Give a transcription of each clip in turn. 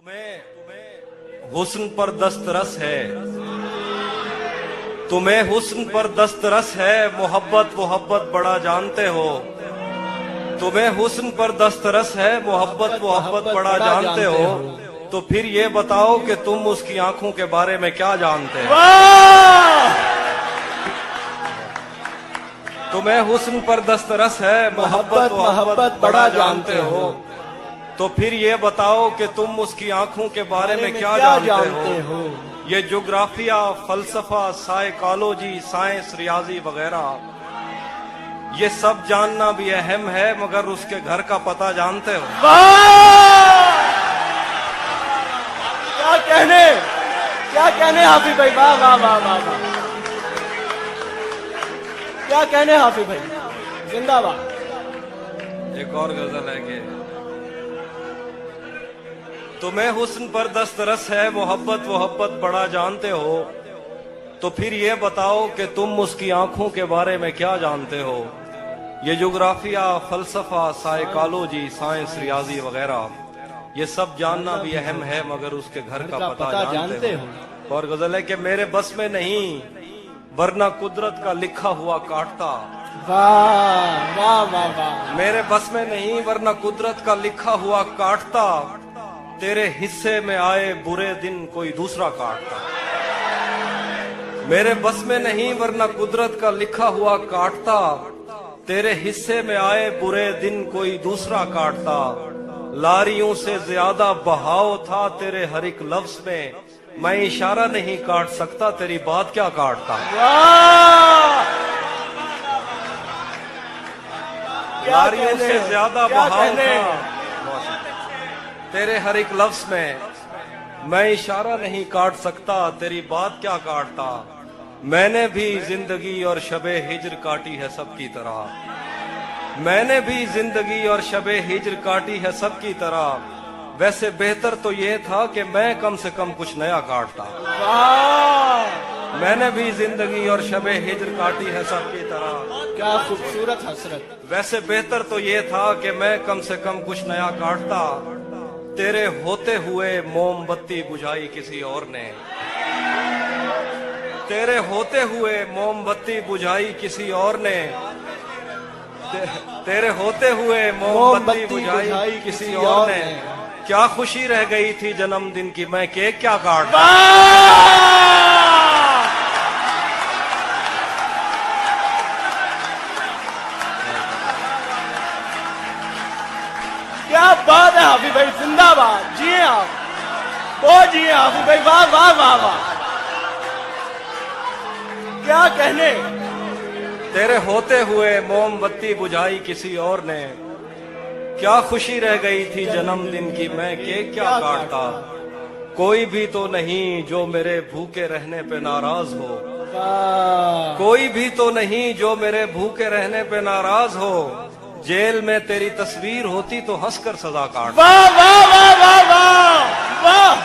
तुम्हें हुस्न पर दस्तरस है, तुम्हें हुस्न पर दस्तरस है, मोहब्बत मोहब्बत बड़ा जानते हो। तुम्हें हुस्न पर दस्तरस है, मोहब्बत मोहब्बत बड़ा जानते हो। तो फिर ये बताओ कि तुम उसकी आंखों के बारे में क्या जानते हो। तुम्हें हुस्न पर दस्तरस है, मोहब्बत मोहब्बत बड़ा जानते हो। तो फिर ये बताओ कि तुम उसकी आंखों के बारे में क्या जानते हो। ये ज्योग्राफिया, फलसफा, साइकोलॉजी, साइंस, रियाजी वगैरह ये सब जानना भी अहम है, मगर उसके घर का पता जानते हो। क्या कहने हाफिज भाई, वाह वाह वाह वाह वाह, क्या कहने हाफिज भाई, जिंदाबाद। एक और गजल है कि तुम्हें हुस्न पर दस्तरस है, मोहब्बत मोहब्बत बड़ा जानते हो। तो फिर ये बताओ कि तुम उसकी आंखों के बारे में क्या जानते हो। ये ज्योग्राफिया, फलसफा, साइकोलॉजी, साइंस, रियाजी वगैरह ये सब जानना भी अहम है, मगर उसके घर का पता जानते हो। और गजल है कि मेरे बस में नहीं, वरना कुदरत का लिखा हुआ काटता। वाह वाह वाह वाह, मेरे बस में नहीं, वरना कुदरत का लिखा हुआ काटता। तेरे हिस्से में आए बुरे दिन कोई दूसरा काटता। मेरे बस में नहीं, वरना कुदरत का लिखा हुआ काटता। तेरे हिस्से में आए बुरे दिन कोई दूसरा काटता। लारियों से ज्यादा बहाव था तेरे हर एक लफ्ज में, मैं इशारा नहीं काट सकता, तेरी बात क्या काटता। लारियों से ज्यादा बहाव था तेरे हर एक लफ्ज में, मैं इशारा नहीं काट सकता, तेरी बात क्या काटता। मैंने भी जिंदगी और शबे हिज्र काटी है सबकी तरह। मैंने भी जिंदगी और शबे हिज्र काटी है सबकी तरह। वैसे बेहतर तो ये था कि मैं कम से कम कुछ नया काटता। मैंने भी जिंदगी और शबे हिज्र काटी है सबकी तरह। क्या खूबसूरत हसरत। वैसे बेहतर तो ये था कि मैं कम से कम कुछ नया काटता। तेरे होते हुए मोमबत्ती बुझाई किसी और ने। तेरे होते हुए मोमबत्ती बुझाई किसी और ने। तेरे होते हुए मोमबत्ती बुझाई किसी और ने। क्या खुशी रह गई थी जन्मदिन की, मैं केक क्या काटता। क्या बात है हाफिज भाई, जिंदाबाद। जिए आप, बहुत जिए हाफिज भाई, वाह वाह वाह वाह, क्या कहने। तेरे होते हुए मोमबत्ती बुझाई किसी और ने। क्या खुशी रह गई थी जन्मदिन की, मैं केक क्या काटता। कोई भी तो नहीं जो मेरे भूखे रहने पे नाराज हो। कोई भी तो नहीं जो मेरे भूखे रहने पे नाराज हो। जेल में तेरी तस्वीर होती तो हंसकर सजा काट। वाह वाह वाह वाह वाह वाह,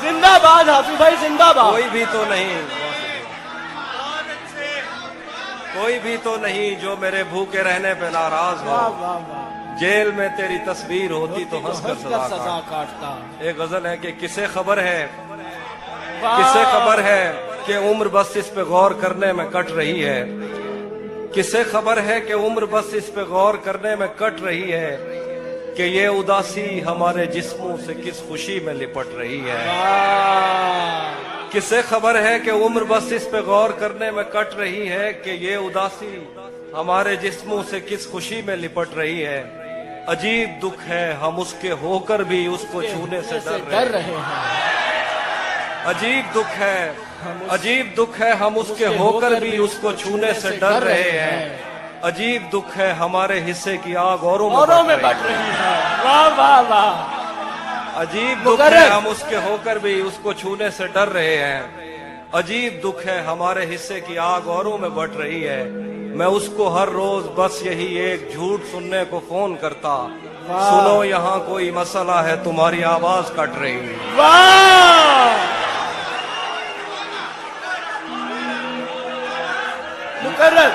जिंदाबाद हाफिज भाई, जिंदाबाद। कोई भी तो नहीं, कोई भी तो नहीं जो मेरे भूखे रहने पे नाराज हो। वाह वाह वाह, जेल में तेरी तस्वीर होती तो हंसकर सजा काटता। एक गजल है कि किसे खबर है, किसे खबर है कि उम्र बस इस पे गौर करने में कट रही है। किसे खबर है कि उम्र बस इस पे गौर करने में कट रही है, कि ये उदासी हमारे जिस्मों से किस खुशी में लिपट रही है। किसे खबर है कि उम्र बस इस पे गौर करने में कट रही है, कि ये उदासी हमारे जिस्मों से किस खुशी में लिपट रही है। अजीब दुख है हम उसके होकर भी उसको छूने से डर रहे हैं। अजीब दुख है, अजीब दुख है हम उसके होकर भी उसको छूने से डर रहे हैं। अजीब दुख है हमारे हिस्से की आग औरों में बढ़ रही है। वाह वाह वाह, अजीब दुख है हम उसके होकर भी उसको छूने से डर रहे हैं। अजीब दुख है हमारे हिस्से की आग औरों में बढ़ रही है। मैं उसको हर रोज बस यही एक झूठ सुनने को फोन करता। सुनो यहाँ कोई मसला है, तुम्हारी आवाज कट रही है। वाह, मुकर्रर।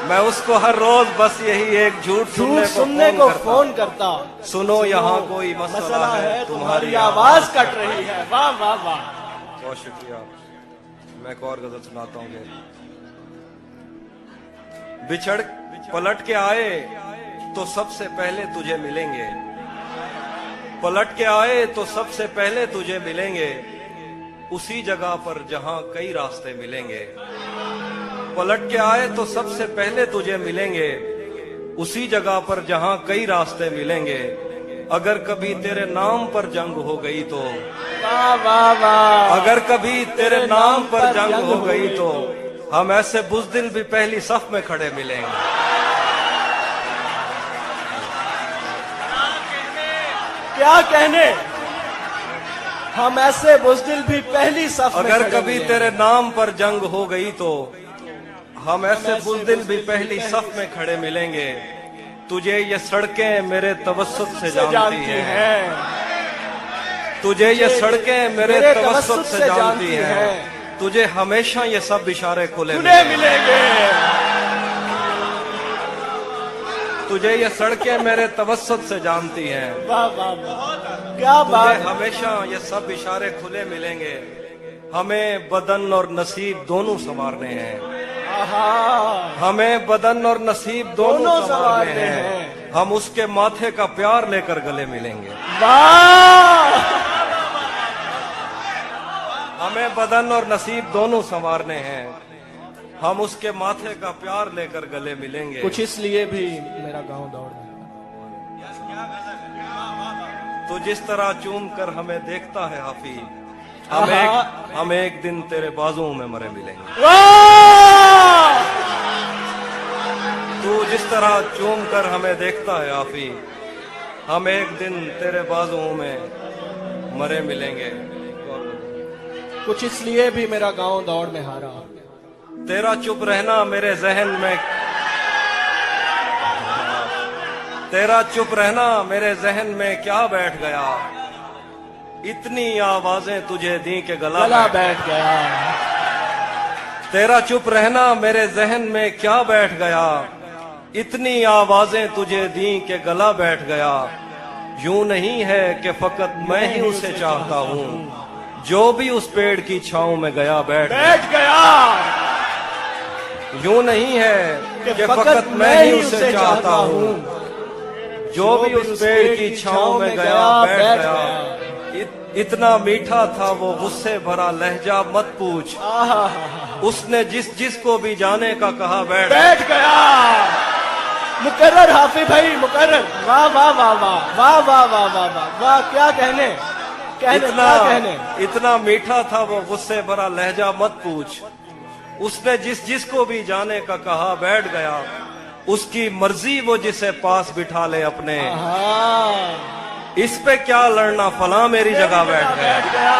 मैं उसको हर रोज बस यही एक झूठ झूठ सुनने सुनने को करता। फोन करता। सुनो यहाँ कोई मसला मसला है है, तुम्हारी आवाज कट रही है। वाह वाह वाह। बहुत शुक्रिया। मैं एक और गजल सुनाता हूँ। बिछड़ पलट के आए तो सबसे पहले तुझे मिलेंगे, पलट के आए तो सबसे पहले तुझे मिलेंगे, उसी जगह पर जहां कई रास्ते मिलेंगे। पलट के आए तो सबसे पहले तुझे मिलेंगे, उसी जगह पर जहां कई रास्ते मिलेंगे। अगर कभी तेरे नाम पर जंग हो गई तो, वाह वाह वाह। अगर कभी तेरे नाम पर जंग हो गई तो हम ऐसे बुज़दिल भी पहली सफ में खड़े मिलेंगे। क्या कहने, हम ऐसे बुज़दिल भी पहली सफ में अगर खड़े कभी मिलेंगे। तेरे नाम पर जंग हो गई तो हम ऐसे बुज़दिल भी पहली सफ में खड़े मिलेंगे। तुझे ये सड़कें मेरे तवस्सुत से जानती हैं, तुझे ये सड़कें मेरे तवस्सुत से जानती हैं, तुझे हमेशा ये सब इशारे खुले मिलेंगे। तुझे ये सड़कें मेरे तवस्सुत से जानती हैं, वाह वाह वाह। क्या तुझे बात। हमेशा ये सब इशारे खुले मिलेंगे। हमें बदन और नसीब दोनों संवारने हैं, आहा। हमें बदन और नसीब दोनों दोनों संवारने संवारने हैं। हैं। हम उसके माथे का प्यार लेकर गले मिलेंगे। वाह। हमें बदन और नसीब दोनों संवारने हैं, हम उसके माथे का प्यार लेकर गले मिलेंगे। कुछ इसलिए भी मेरा गांव दौड़ रहा तो जिस तरह चूम कर हमें देखता है हाफी, आहा। हम एक दिन तेरे बाजुओं में मरे मिलेंगे। वाह। तू जिस तरह चूम कर हमें देखता है हाफी, हम एक दिन तेरे बाजुओं में मरे मिलेंगे। कुछ इसलिए भी मेरा गांव दौड़ में हारा। तेरा चुप रहना मेरे जहन में, तेरा चुप रहना मेरे जहन में क्या बैठ गया, इतनी आवाजें तुझे दी के गला बैठ गया। तेरा चुप रहना मेरे जहन में क्या बैठ गया, इतनी आवाजें तुझे दी के गला बैठ गया। यूं नहीं है कि फकत मैं ही उसे चाहता हूँ, जो भी उस पेड़ की छांव में गया बैठ गया। यूं नहीं है कि फकत मैं ही उसे चाहता हूँ, जो भी उस पेड़ की छांव में गया बैठ गया। इतना मीठा था वो गुस्से भरा लहजा मत पूछ, उसने जिस जिस को भी जाने का कहा बैठ गया। मुकर्रर हाफिज भाई, मुकर्रर। वाह वाह वाह वाह वाह वाह वाह वाह वाह वाह। क्या कहने, इतना मीठा था वो गुस्से भरा लहजा मत पूछ, उसने जिस जिस को भी जाने का कहा बैठ गया। उसकी मर्जी वो जिसे पास बिठा ले अपने, इस पे क्या लड़ना फला मेरी जगह बैठ गया।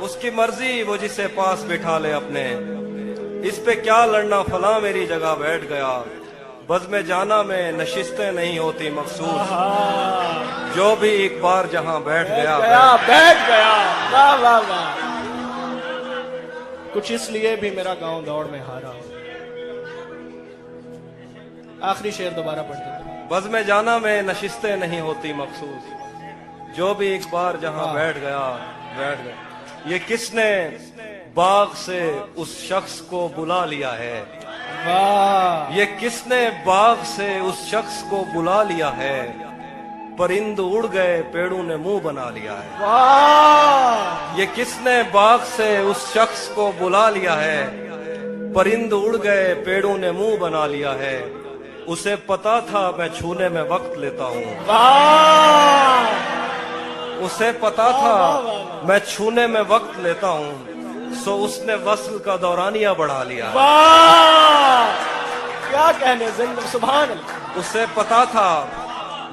उसकी मर्जी वो जिसे पास बिठा ले अपने, इस पे क्या लड़ना फला मेरी जगह बैठ गया। बज़्म जाना में नशिस्तें नहीं होती मखसूस, जो भी एक बार जहां बैठ गया। वाह वाह वाह। कुछ इसलिए भी मेरा गांव दौड़ में हारा। आखिरी शेर दोबारा पढ़ देते। बज़्म जाना में नशिस्तें नहीं होती मखसूस, जो भी एक बार जहां बैठ गया बैठ गया। ये किसने बाग से उस शख्स को बुला लिया है, वाह। ये किसने बाग से उस शख्स को बुला लिया है, परिंद उड़ गए पेड़ों ने मुंह बना लिया है। वाह। ये किसने बाग से उस शख्स को बुला लिया है, परिंद उड़ गए पेड़ों ने मुंह बना लिया है। उसे पता था मैं छूने में वक्त लेता हूँ, उसे पता था मैं छूने में वक्त लेता हूँ, सो उसने वस्ल का दौरानिया बढ़ा लिया। वाह। क्या कहने, जिंदा सुभान अल्लाह। उसे पता था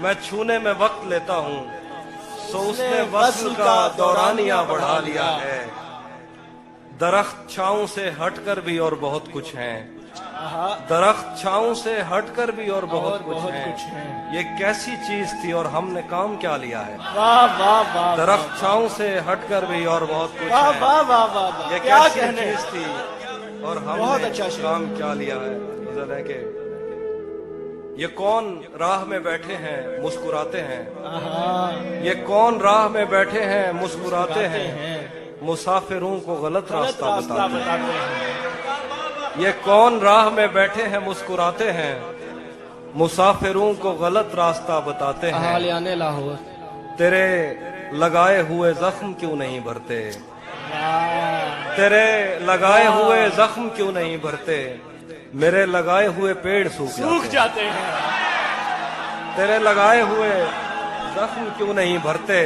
मैं छूने में वक्त लेता हूँ, सो उसने वस्ल का दौरानिया बढ़ा लिया है। दरख्त छांव से हटकर भी और बहुत कुछ हैं, आहा, दरख्त छांव से हटकर भी और बहुत और कुछ बहुत है। कुछ है। ये कैसी चीज थी और हमने काम क्या लिया है। वाह वाह वाह दरख्त छांव से हटकर भी और बहुत कुछ वाह है। वाह वाह वाह वाह, ये क्या कैसी कहने। चीज थी और बहुत हमने अच्छा शेर। काम क्या लिया है। गजल है कि ये कौन राह में बैठे हैं मुस्कुराते हैं। आहा, ये कौन राह में बैठे हैं मुस्कुराते गाते हैं। हैं, मुसाफिरों को गलत गलत रास्ता रास्ता बताते हैं। बताते हैं। ये कौन राह में बैठे हैं मुस्कुराते हैं। मुसाफिरों को गलत रास्ता बताते हैं। हालियाने लाहौर। तेरे लगाए हुए जख्म क्यों नहीं भरते। वाह, तेरे लगाए हुए जख्म क्यों नहीं भरते। मेरे लगाए हुए पेड़ सूख सूख जाते हैं। जाते हैं। तेरे लगाए हुए जख्म क्यों नहीं भरते।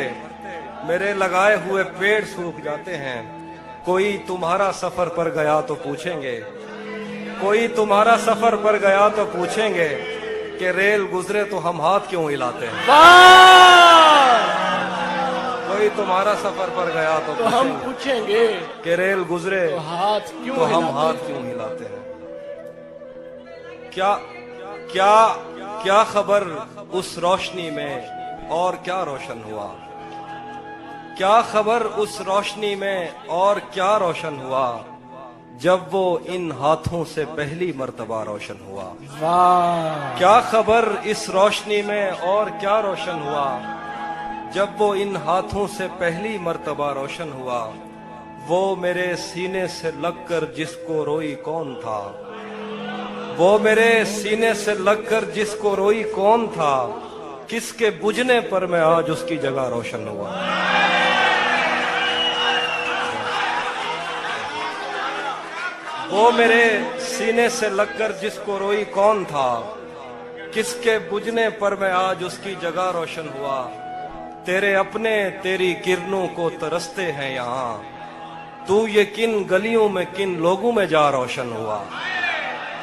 मेरे लगाए हुए पेड़ सूख जाते हैं। कोई तुम्हारा सफर पर गया तो पूछेंगे। कोई तुम्हारा सफर पर गया तो पूछेंगे कि रेल गुजरे तो हम हाथ क्यों हिलाते हैं। वाह, कोई तुम्हारा सफर पर गया तो तो हम पूछेंगे पूछेंगे कि रेल गुजरे तो हाथ क्यों तो हम हिलाते हाथ क्यों हिलाते हैं। क्या क्या क्या खबर उस रोशनी में और क्या रोशन हुआ। क्या खबर उस रोशनी में और क्या रोशन हुआ। जब वो इन हाथों से पहली मर्तबा रोशन हुआ। वाह, क्या खबर इस रोशनी में और क्या रोशन हुआ। जब वो इन हाथों से पहली मर्तबा रोशन हुआ। वो मेरे सीने से लगकर जिसको रोई कौन था। वो मेरे सीने से लगकर जिसको रोई कौन था। किसके बुझने पर मैं आज उसकी जगह रोशन हुआ। वो मेरे सीने से लगकर जिसको रोई कौन था। किसके बुझने पर मैं आज उसकी जगह रोशन हुआ। तेरे अपने तेरी किरणों को तरसते हैं यहाँ। तू ये किन गलियों में किन लोगों में जा रोशन हुआ।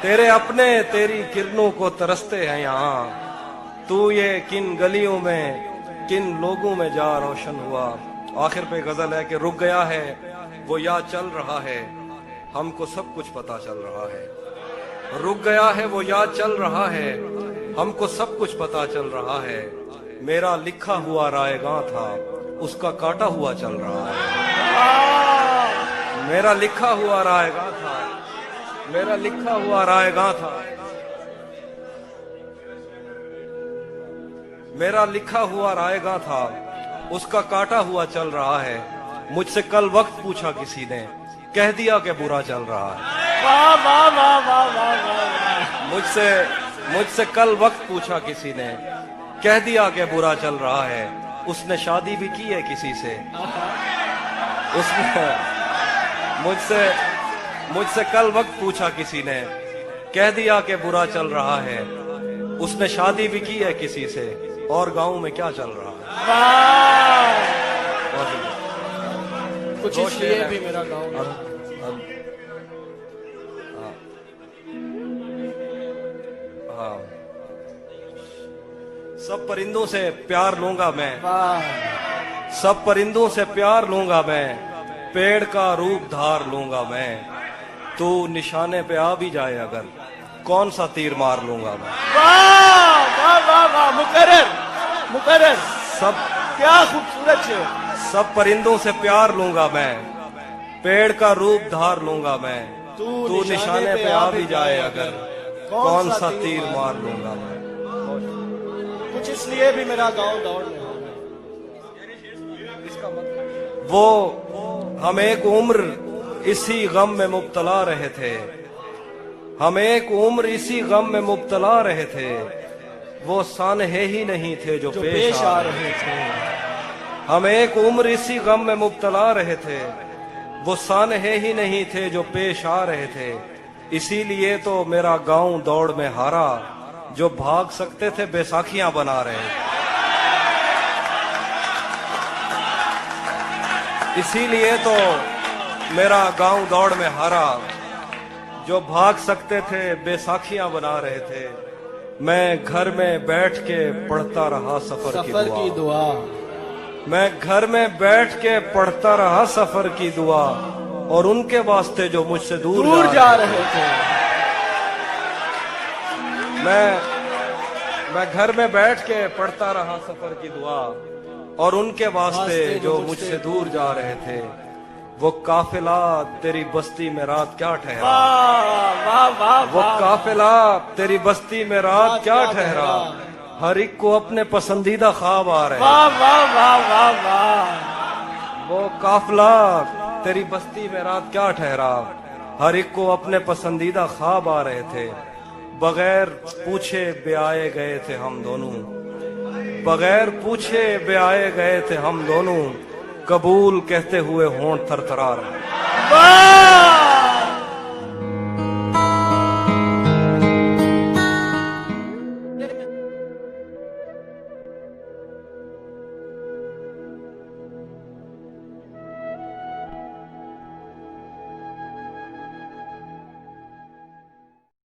तेरे अपने तेरी किरणों को तरसते हैं यहाँ। तू ये किन गलियों में किन लोगों में जा रोशन हुआ। आखिर पे गजल है कि रुक गया है वो या चल रहा है। हमको सब कुछ पता चल रहा है। रुक गया है वो या चल रहा है। हमको सब कुछ पता चल रहा है। मेरा लिखा हुआ रायगां था उसका काटा हुआ चल रहा है। मेरा लिखा हुआ रायगां था। मेरा लिखा हुआ रायगां था। मेरा लिखा हुआ रायगां था उसका काटा हुआ चल रहा है। मुझसे कल वक्त पूछा किसी ने कह दिया कि बुरा चल रहा है। वाह वाह वाह वाह वाह वाह, मुझसे कल वक्त पूछा किसी ने कह दिया कि बुरा चल रहा है। उसने शादी भी की है किसी से। उसने मुझसे कल वक्त पूछा किसी ने कह दिया कि बुरा चल रहा है। उसने शादी भी की है किसी से और गांव में क्या चल रहा है। वाह, बहुत कुछ दो इसलिए शेर है। भी मेरा गाँव। अब हाँ हाँ। सब परिंदों से प्यार लूंगा मैं। वाह, सब परिंदों से प्यार लूंगा मैं। पेड़ का रूप धार लूंगा मैं। तू निशाने पे आ भी जाए अगर कौन सा तीर मार लूंगा मैं। वाह वाह वाह वाह, मुकर्रर मुकर्रर, सब क्या खूबसूरत शेर। सब परिंदों से प्यार लूंगा मैं। पेड़ का रूप धार लूंगा मैं। तू निशाने पे आ भी जाए अगर कौन सा तीर मार लूंगा मैं। कुछ इसलिए भी मेरा गांव दौड़ में। वो हम एक उम्र इसी गम में मुब्तला रहे थे। हम एक उम्र इसी गम में मुब्तला रहे थे। वो सानहे ही नहीं थे जो पेश आ रहे थे। हम एक उम्र इसी गम में मुब्तला रहे थे। वो सानहे ही नहीं थे जो पेश आ रहे थे। इसीलिए तो मेरा गांव दौड़ में हारा। जो भाग सकते थे बैसाखियां बना रहे थे। इसीलिए तो मेरा गांव दौड़ में हारा। जो भाग सकते थे बैसाखियां बना रहे थे। मैं घर में बैठ के पढ़ता रहा सफर की दुआ। मैं घर में बैठ के पढ़ता रहा सफर की दुआ। और उनके वास्ते जो मुझसे दूर जा रहे थे। मैं घर में बैठ के पढ़ता रहा सफर की दुआ, और उनके वास्ते जो मुझसे दूर जा रहे थे, वो काफिला तेरी बस्ती में रात क्या ठहरा, वाह वाह वाह वो वाह काफिला तेरी बस्ती में रात क्या ठहरा, हर एक को अपने पसंदीदा ख्वाब आ रहे, वाह वाह वाह वाह वाह वो काफिला तेरी बस्ती में रात क्या ठहरा, हर एक को अपने पसंदीदा ख्वाब आ रहे थे, बगैर पूछे ब्याए गए थे हम दोनों, बगैर पूछे ब्याए गए थे हम दोनों, कबूल कहते हुए होंठ थरथरा रहे। वाह